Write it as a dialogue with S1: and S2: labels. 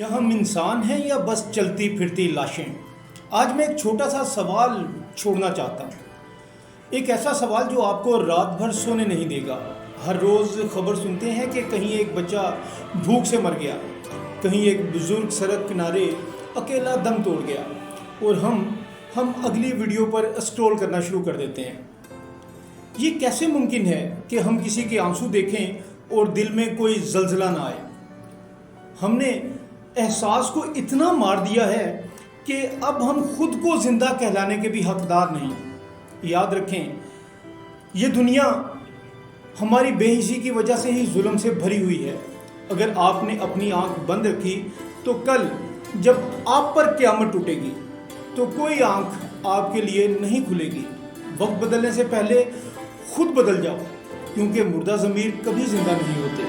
S1: کیا ہم انسان ہیں یا بس چلتی پھرتی لاشیں؟ آج میں ایک چھوٹا سا سوال چھوڑنا چاہتا ہوں، ایک ایسا سوال جو آپ کو رات بھر سونے نہیں دے گا۔ ہر روز خبر سنتے ہیں کہ کہیں ایک بچہ بھوک سے مر گیا، کہیں ایک بزرگ سڑک کنارے اکیلا دم توڑ گیا، اور ہم اگلی ویڈیو پر اسکرول کرنا شروع کر دیتے ہیں۔ یہ کیسے ممکن ہے کہ ہم کسی کے آنسو دیکھیں اور دل میں کوئی زلزلہ نہ آئے؟ ہم نے احساس کو اتنا مار دیا ہے کہ اب ہم خود کو زندہ کہلانے کے بھی حقدار نہیں۔ یاد رکھیں، یہ دنیا ہماری بے حسی کی وجہ سے ہی ظلم سے بھری ہوئی ہے۔ اگر آپ نے اپنی آنکھ بند رکھی تو کل جب آپ پر قیامت ٹوٹے گی تو کوئی آنکھ آپ کے لیے نہیں کھلے گی۔ وقت بدلنے سے پہلے خود بدل جاؤ، کیونکہ مردہ ضمیر کبھی زندہ نہیں ہوتے۔